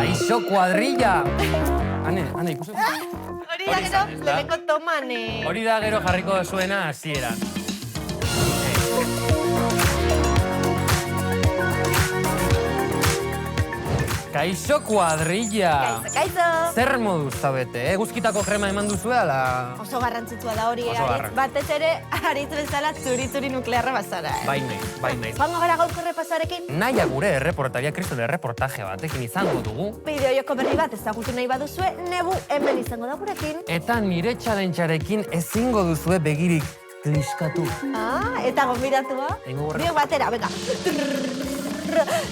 Kaixo kuadrilla! Ane, ikusen? Hori da gero, leheneko toman... Hori da gero jarriko zuena hasieran. Kaixo kuadrilla! Kaixo! Zer moduz zabete, Guzkitako krema eman duzu ala? Oso garrantzitsua da hori, Oso Aritz. Batez ere, Aritz bezala zuri-zuri nuklearra bazara. Bai naiz. Joango gara gaurko errepasoarekin? Naia gure erreportaria, kriston erreportaje batekin izango dugu. Bideojoko berri bat ezagutu nahi baduzue, nebu hemen izango da gurekin. Eta nire txalentxarekin ezingo duzue begirik kliskatu. Eta gonbidatua? Biok batera, venga.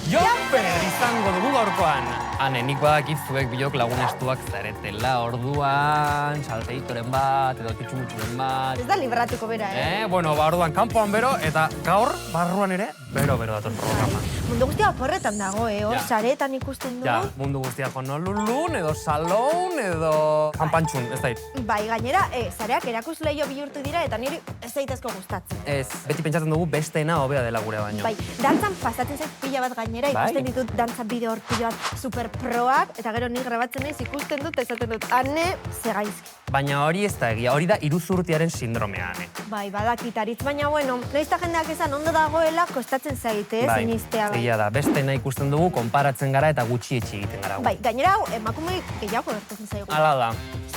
Joper izango dugu gaurkoan. Hane, nik badakit zuek biok lagunestuak zaretela orduan, salteitoren bat, edo kitxumutxuren bat. Ez da libratuko bera, Bueno, orduan kanpoan bero, eta gaur, barruan ere, bero dator programa. Mundu guztia oporretan dago, hor saretan ikusten dugu. Ja, mundu guztia Honolulun, edo Salon, edo Kanpantxun, ez dait. Bai, gainera, sareak erakusleio bihurtu dira, eta niri ez zaitezko gustatzen. Ez, beti pentsatzen dugu besteena hobea dela gure baino. Bai, dantzan pasatzen zait pila bat gainera, ikusten ditut dantza bideo hor pila bat superproak, eta gero nik grabatzen naiz ikusten dut, esaten dut, ane, ze gaizki. Baina hori ez da egia, hori da iruzurtiaren sindromea, ane. Bai, badakit Aritz, baina bueno, noizta jendeak esan ondo dagoela, kostatzen zaite, sinistea. Egia da, besteena ikusten dugu, konparatzen gara eta gutxietxi egiten gara. Bai, gainera hau, emakume gehiago gertatzen zaigu. Hala da.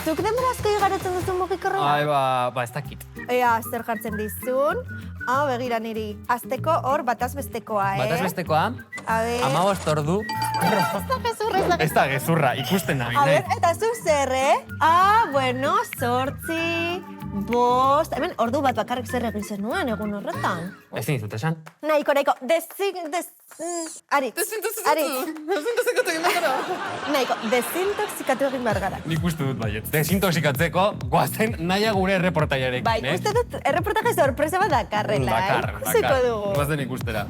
Zuk denborazko igaretzen duzu mugikorra? Ai, ba, ez dakit. Ea, zer jartzen dizun. Begira niri. Azteko hor batazbestekoa, Batazbestekoa? A ver... 15 ordu. Ez da gezurra, Ez da gezurra, ikusten nahi. A ver, eta zu zer, bueno, 8, 5... Hemen, ordu bat bakarrik zer egin zenuen egun horretan. Ezin dizut esan. Nahiko, Aritz. Nahiko, desintoxikatu egin behar gara. Nik uste dut baiet. Desintoxikatzeko, goazen naia gure erreportaiarekin, Bai, uste dut erreportaje sorpresa bat dakarrela, Ikusiko dugu. Goazen ikustera.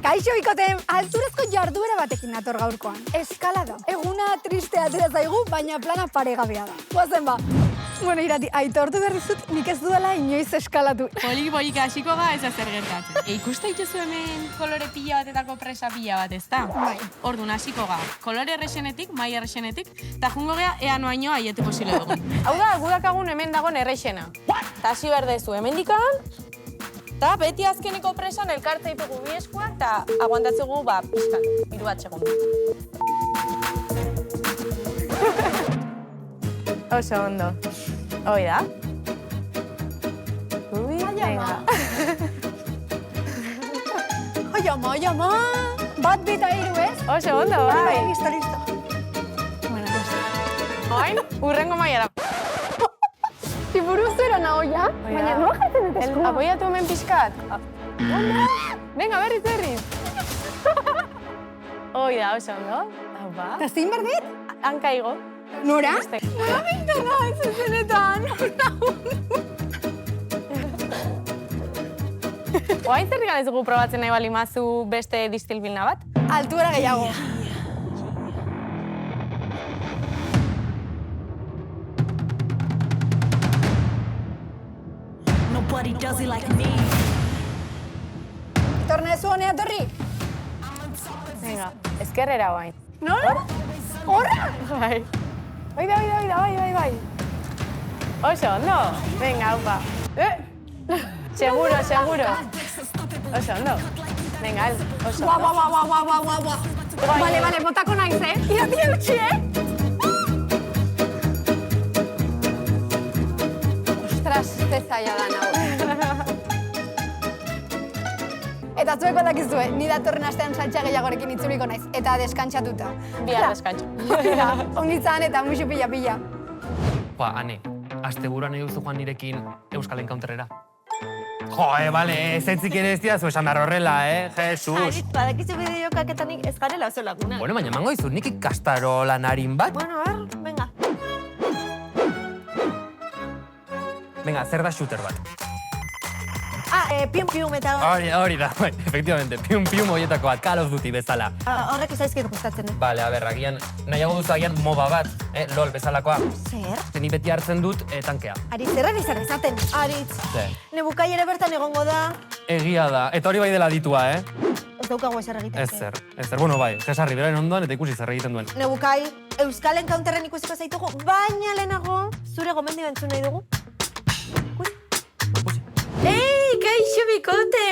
Kaixo bikoten, alturezko jarduera batekin nator gaurkoan. Eskalada. Eguna tristea atera zaigu, baina plana paregabea da. Goazen ba. Bueno, Irati, aitortu berrizut, nik ez duela inoiz eskalatu. Polik hasiko ga ez zer gertatzen. Ikuste dituzu hemen kolore pila batetako presa pila bat, ezta? Bai. Orduan hasiko ga, kolore errexenetik, mai errexenetik, eta jungo gea ea noaino aiete posible dugu. Hau da, gudakagun hemen dagoen errexena. Ta hasi berdezu hemendikan, eta beti azkeneko presan elkartza ipegu bi eskuak, eta aguantatzegu pizkan, 3 bat segundu. Oso ondo. Hoi da. Ui, venga. Ai ama. Bat bita 3, ez? Oso ondo, bai. Listo. Bueno, Oain, urrengo maiara. Iburu zera nago ja, baina nola jartzen dut eskua? Apoiatu hemen pixkat. Venga, berriz. Hoi da, oso ondo. Hau ba. Eta zein berdit? Hanka igo. Nora? Nola bintarra, ez zenetan. Oain zerrik ez dugu probatzen nahi bali mazu beste distilbilna bat? Altuera gehiago. Tornezu honea torri? Venga, ezkerrera oain. Nola? Horra? Bai. Bai. Oso, ondo. Venga, upa. Seguro. Oso, ondo. Venga, oso. Guau. Vale, botako naiz, Irati eutxi, Ostras, ez zaila da nago. Eta zueko dakizue, ni datorren astean saltxa gehiagorekin itzuliko naiz, eta deskantsatuta. Bihar deskantxo. Ongitzan eta musu pila. Ane, asteburuan nahi duzu joan nirekin Euskal Encounterera. Bale, ez etzik ere ez diazu esan behar horrela, Jesus. Aritz, badakizu bideokaketanik ez garela oso laguna. Bueno, baina emango dizut, nik ikastaro lanarin bat. Bueno, venga. Venga, zer da shooter bat? Pium eta Hori da, bai, efectivamente, pium horietako bat, Call of Duty bezala. Horrek izaizkit gustatzen, Bale, agian, nahiago duzu agian MOBA bat, LOL bezalakoa. Zer? Zeni beti hartzen dut tankea. Aritz, zerren izan ezaten, Aritz. Ze? Nebukai ere bertan egongo da. Egia da, eta hori bai dela ditua, Ez daukagu ezer egiteko. Ezer. Bueno, bai, Cesar Riberaren ondoan eta ikusi zer egiten duen. Nebukai, Euskal Encounterren ikusiko zaitugu, baina lehenago zure gomendi entzun nahi dugu. Ei, kaixo bikote!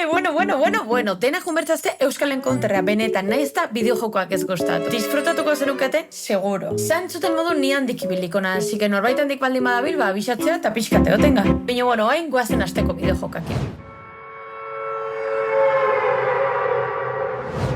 Bueno, dena junbertzazte Euskal Encounterra benetan, nahi ez da bideojokoak ez gustatu. Disfrutatuko zenukate, seguro. Zantzuten modu ni handik ibilikona, así que norbait handik baldin badabil, abisatzea eta pixkate gotenga. Baina, hain guazen asteko bideojokakin.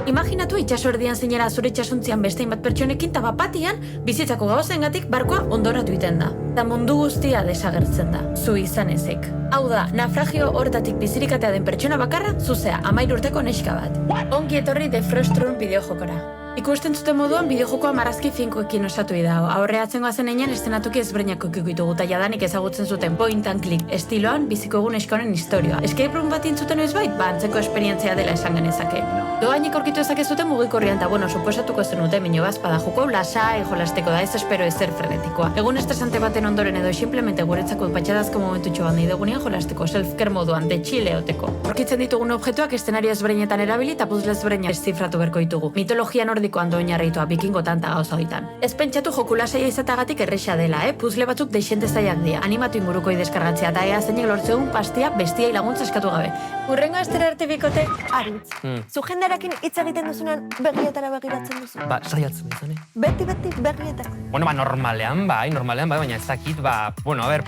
Imaginatu itxaso erdian zeinera zure itxasuntzian bestein bat pertsonekin eta bapatian bizitzako gauzengatik barkoa ondoratu iten da. Eta mundu guztia desagertzen da, zu izan ezik. Hau da, naufragio hortatik bizirikatea den pertsona bakarra, zuzea 13 urteko neska bat. Ongi etorri The Frostron bideojokora. Ikusten zuten moduan bideojokoa marrazki finkoekin osatu dago. Aurreatzen goazen einean estenatuki ezberdinako ikikuitugu eta jadanik ezagutzen zuten point and click estiloan biziko egun eskonen historioa. Escape room bat intzuten ez bait, antzeko esperientzia dela esan genezake. Doainik aurkitu ezake zuten mugikorrian eta suposatuko zenute minio bazpada joko lasai jolasteko da ez espero ezer frenetikoa. Egun estresante baten ondoren edo simplemente guretzako patxadazko momentutxo bat nahi dugunean jolasteko self-care moduan de chile oteko. Aurkitzen ditugun objektuak eszenario ezberdinetan erabili eta puzzle ezberdinak zifratu berko ditugu. Mitologia nordikoan doinarritua bikingotan eta gauza hoitan. Ez pentsatu joku lasaia izatagatik erresa dela, puzzle batzuk deixente zaiak dira. Animatu ingurukoi deskargatzea eta ea zeinek lortzegun pastia bestiai laguntza eskatu gabe. Urrengo astera arte bikote, Aritz, zu jendearekin hitz egiten duzunan begietara begiratzen duzu. Saiatzen izan, Beti begietara. Bueno, normalean bai, baina ez dakit,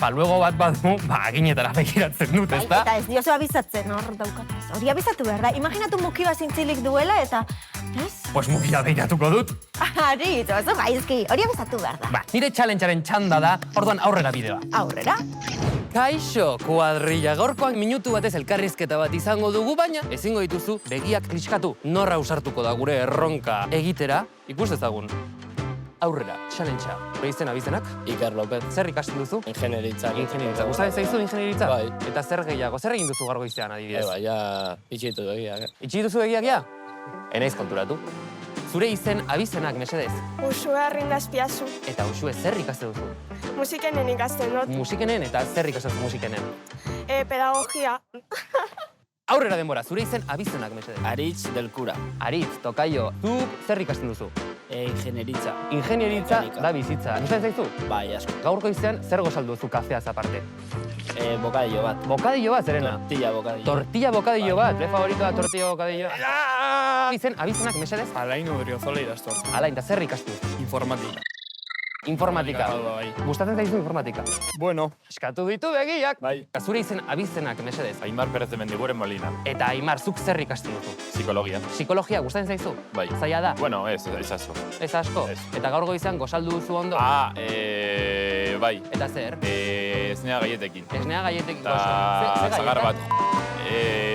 paluego bat badu, aginetara begiratzen dut, ez da? Eta ez diozu abizatzen, hor daukataz. Hori abizatu behar da. Imaginatu mukiba zintzilik duela eta... Ez? Pues mukila begiratuko dut. Aritz, oso gaizki, hori abizatu behar da. Nire challengearen txanda da, orduan aurrera bideoa. Aurrera? Kaixo, kuadrilla, gaurkoan minutu batez elkarrizketa bat izango dugu, baina ezingo dituzu begiak kliskatu. Norra ausartuko da gure erronka egitera, ikus dezagun. Aurrera, challengea. Izen abizenak? Iker López. Zer ikasten duzu? Ingenieritza. Gustatzen zaizu ingenieritza? Bai. Eta zer gehiago, zer egin duzu gaur goizean adibidez? Ja, itxitu begiak. Itxi duzu begiak, ja? Enaiz konturatu. Zure izen abizenak, mesedez. Usue Arrindazpiazu. Eta Usue zer ikasten duzu? Musikenen ikasten dut. Musikenen eta zer ikasten duzu musikenen? Pedagogia. Aurrera denbora, zure izen abizenak, mesedez. Aritz del Cura. Aritz, tokaio, zu zer ikasten duzu? Ingenieritza. Ingenieritza da bizitza. Gustatzen zaizu? Bai, asko. Gaurko izean zer gozaldu duzu kafeaz aparte? Bokadillo bat. Bokadillo bat, zerena? Tortilla bokadillo. Tortilla bokadillo bat, le favorito da tortilla bokadillo. Izen abizenak, mesedez? Alain Odriozola idaztor. Alain, eta zer ikastu? Informatika. Informatika. Bai. Gustatzen zaizu informatika? Bueno. Eskatu ditu begiak. Bai. Zure izen abizenak, mesedez? Aimar Perez de Mendiguren Molina. Eta Aimar, zuk zer ikasten duzu? Psikologia. Psikologia, gustatzen zaizu? Bai. Zaila da? Bueno, ez asko. Ez asko? Ez. Eta gaur goizean gozaldu duzu ondo? Bai. Eta zer? Esnea gaietekin. Esnea gaietekin. Ta zagar bat.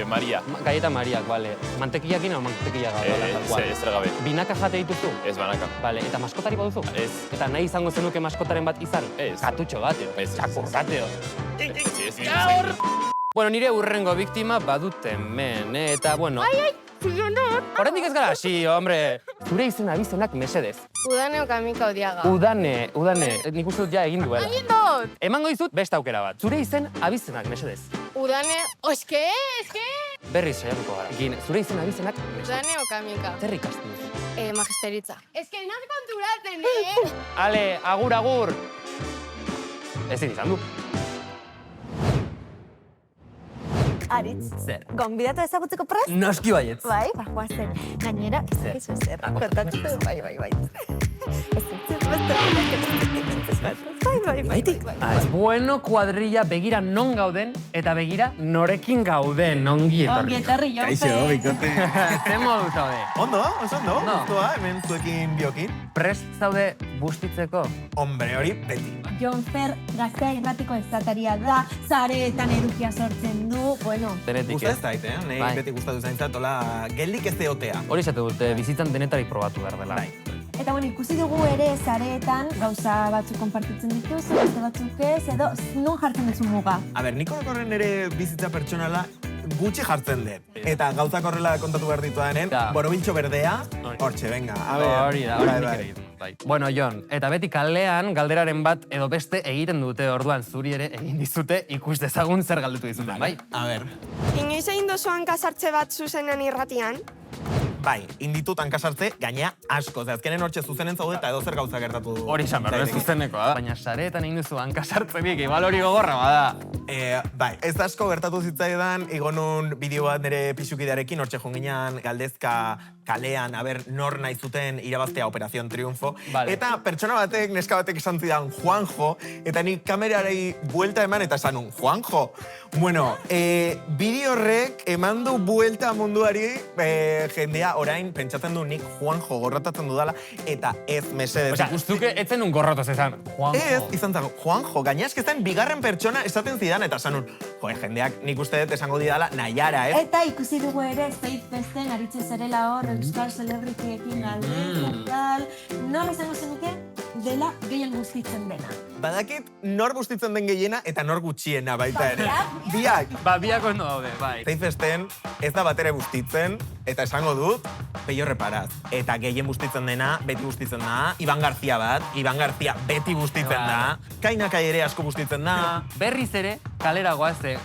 Maria. Gaieta Mariak, bale. Mantekillakin o mantekilla gabe? Ez gabe. Binaka jate dituzu? Ez banaka. Bale, eta maskotari baduzu? Ez. Eta nahi izango zenuke maskotaren bat izan? Ez. Katutxo bateo. Ez. Txakurrateo. Ez. Bueno, nire urrengo biktima badute men, eta bueno... Horrendik ez gara hasi, hombre. Zure izen abizenak mesedez. Udane Okamika Odiaga. Udane. Nik uste dut ja egin duela. Egin dut! Emango dizut beste aukera bat. Zure izen abizenak mesedez. Udane... Eske! Berriz saiatuko gara. Egin, zure izen abizenak mesedez. Udane Okamika. Zer ikasten duzu? Magisteritza. Eske naz konturatzen, Ale, agur. Ezin izan du. Aritz, Zer? gonbidatu ezagutzeko prest? Noski baietz. Bai, guazen. Gainera, ez dakizu zer. Kontatuko, bai. Bai. Bueno, kuadrilla, begira non gauden, eta begira norekin gauden, ongi etorri. etorri, Jonfer. Kaixo, bikote. Zer modu zaude? Ondo, oso ondo, No. guztua, hemen zuekin biokin. Prest zaude bustitzeko? Hombre, hori beti. Jonfer gaztea irratiko ezataria da, zareetan edukia sortzen du, bueno. Denetik, Gusta ez zait, Nei Bai. beti gustatu zaintzat, hola, geldik ez eotea. Hori esate dute, bizitzan denetarik probatu behar dela. Bai. Eta bueno, ikusi dugu ere zareetan gauza batzuk konpartitzen dituzu, beste batzuk ez, edo non jartzen duzu muga. A ber, nik horren ere bizitza pertsonala gutxi jartzen dut. Eta gauzak horrela kontatu behar ditu denen, Da. borobiltxo berdea, Hori. hortxe, venga. A ber, Hori da, bai, nik bai. ere egin. Bai. Bueno, Jon, eta beti kalean galderaren bat edo beste egiten dute, orduan zuri ere egin dizute ikus dezagun zer galdetu dizuten, bai? A ber, Inoiz egin dozuan kasartze bat zuzenean irratian? bai, inditut hankasartze, gainea asko. Ze azkenen hortxe zuzenen zaude eta edozer gauza gertatu du. Hori izan behar, ez zuzenekoa. Baina sareetan egin duzu hankasartzenik, igual hori gogorra bada. Bai, ez asko gertatu zitzaidan, igonun bideo bat nire pixukidearekin, hortxe junginan galdezka kalean, nor nahi zuten irabaztea Operación Triunfo. Vale. Eta pertsona batek, neska batek esan zidan Juanjo, eta nik kamerarei buelta eman eta esanun, Juanjo. Bueno, bideo horrek eman du buelta munduari, jendea orain pentsatzen du nik Juanjo gorrotatzen dudala, eta ez mesedez. Osea, zuke etzen un gorrotoz esan, Juanjo. Ez, izan zago, Juanjo, gaina eskezten bigarren pertsona esaten zidan, eta esanun, jendeak nik uste dut esango didala Naiara, ez? Eta ikusi dugu ere, Safe Festen aritzen zarela hor, euskal celebritiekin tal. Nor izango zenuke, dela gehien guztitzen dena. Badakit nor guztitzen den gehiena eta nor gutxiena baita ere. Biak. Biak ondo daude, bai. Safe Festen ez da batere guztitzen, eta esango dut, peio reparaz. Eta gehien guztitzen dena, beti guztitzen da. Iban Garzia bat, Iban Garzia beti guztitzen da. Kainakai ere asko guztitzen da. Berriz ere, kalera goazte,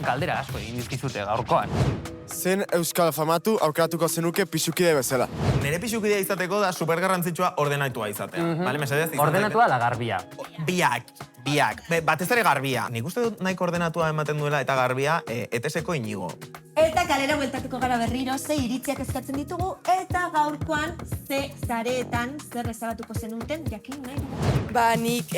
galdera asko egin dizkizute gaurkoan. Zen euskal famatu aukeratuko zenuke pixukide bezala. Nire pixukidea izateko da supergarrantzitsua ordenaitua izatea. Bale, mesedez? Ordenatua ala garbia? Biak. Batez ere garbia. Nik uste dut nahiko ordenatua ematen duela eta garbia ETS-eko Inigo. Eta kalera bueltatuko gara berriro, ze iritziak eskatzen ditugu, eta gaurkoan ze zareetan zer ezabatuko zenuten jakin nahi dugu. Ba, nik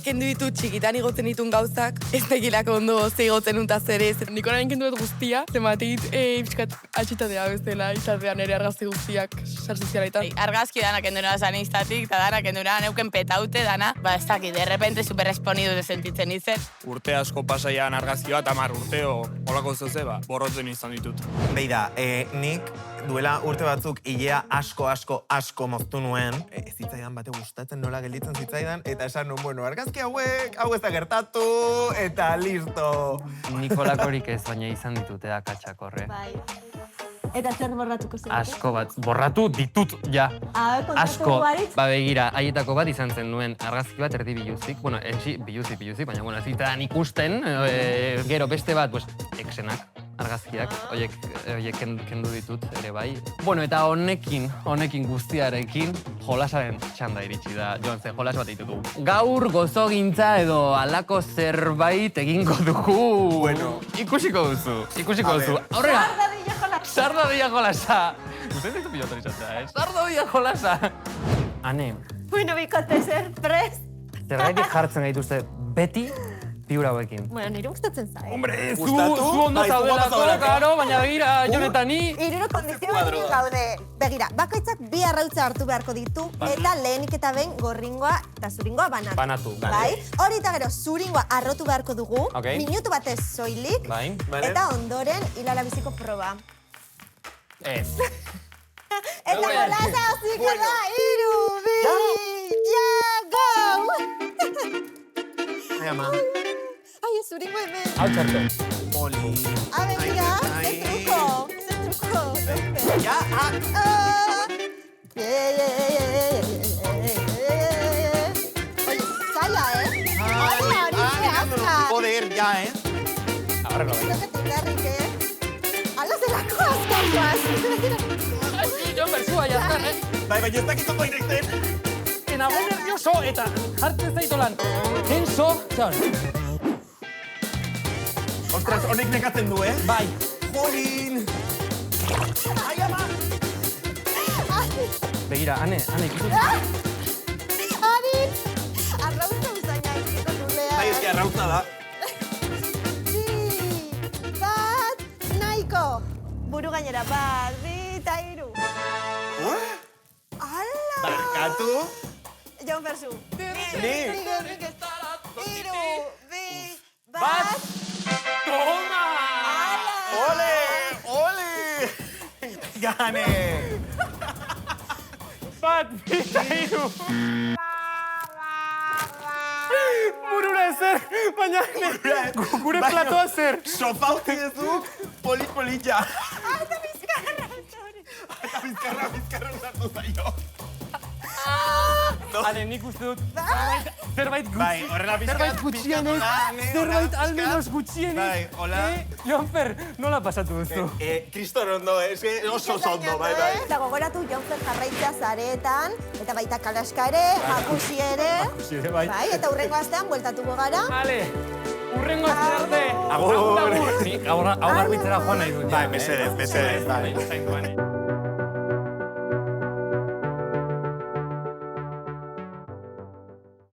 kendu ditut txikitan igotzen ditun gauzak, ez tegilako ondo ze igotzen untaz ere, nik orain kendu dut guztia, zematik pixkat atxitatea bezala, izatean ere argazki guztiak sartzizialetan. Argazki danak endura zan iztatik, eta danak endura neuken petaute dana, ba ez dakit, de repente superresponidu de sentitzen izen. Urte asko pasaian argazki bat, 10 urteo, holako zoze, borrotzen izan ditut. Beida, nik duela urte batzuk hilea asko moztu nuen, ez zitzaidan bate gustatzen nola gelditzen zitzaidan, eta esan nuen, bueno, argazki hauek, hau ez da gertatu, eta listo. Nikolakorik ez, baina izan ditute akatsakorre. Bai. Eta zer borratuko zen? Asko bat, borratu ditut, ja. Asko, begira, haietako bat izan zen nuen argazki bat erdi biluzik, bueno, etxi biluzik, baina, bueno, ez zitzaidan ikusten, gero beste bat, pues, exenak. Argazkiak, horiek kendu ditut ere bai. Bueno, eta honekin guztiarekin, jolasaren txanda iritsi da. Joan, ze jolas bat ditugu. Gaur gozogintza edo halako zerbait egingo dugu. Bueno. Ikusiko duzu. Aurrera! Sardadilla jolasa! Ustedes ez du pilotan izatea, Sardadilla jolasa! Ane. Bueno, bikote zer, prest? Zergaitik jartzen gaituzte beti figura hauekin. Bueno, nire gustatzen zait. Hombre, zu ondo zaudelako, karo, baina begira, Jon eta ni... Hiru kondizioekin gaude. Begira, bakoitzak bi arrautza hartu beharko ditu, eta lehenik eta behin gorringoa eta zuringoa banatu. Bai? Hori eta gero, zuringoa arrotu beharko dugu, minutu batez soilik, eta ondoren hilala biziko proba. Ez. Eta golasa hasiko da, 3, 2, 1, go! Ai, ama. Ai, ez zuringo hemen. Hau txartu. Oli. A ver, mira, ze truko. Ja, Oye, zaila, hori azkar. Joder, ja, Ahora lo veis. Ala zelako azkar guaz. Jon bersua, jazkar, Bai, ez dakituko ireiten. Nago nervioso eta jartzen zaitolan. Tenso, txon. Ostras, honek nekatzen du, Bai. Jolin! Ai, ama! Begira, Ane, ikustu. Adin! Arrautza usaina ezkiko nulea. Bai, ezki arrautza da. Bi, bat, nahiko. Buru gainera, bat, bi, eta 3. Ala! Barkatu. Jon Bersu. Ni. 3, bi, bat. Toma! Ole! Gane! Bat, bi, eta 3. Burura ezer, baina gure platoa zer. Sofa uti dezu, polit-politja. Eta bizkarra, sorry. Eta bizkarra usatu zaio. Ale, nik uste dut, zerbait Bai, horrela pizkat, gutxienez, zerbait almenos gutxienez. Bai, hola. Jonfer, nola pasatu duzu? Kriston ondo, oso ondo, bai. Eta gogoratu Jonfer jarraitzea zareetan, eta baita Kalaska ere, Makusi ere. Bai. Bai, eta hurrengo astean bueltatuko gara. Ale, hurrengo aste arte. Agur. Ni gaur garbitzera joan nahi dut. Bai, mesedez, bai.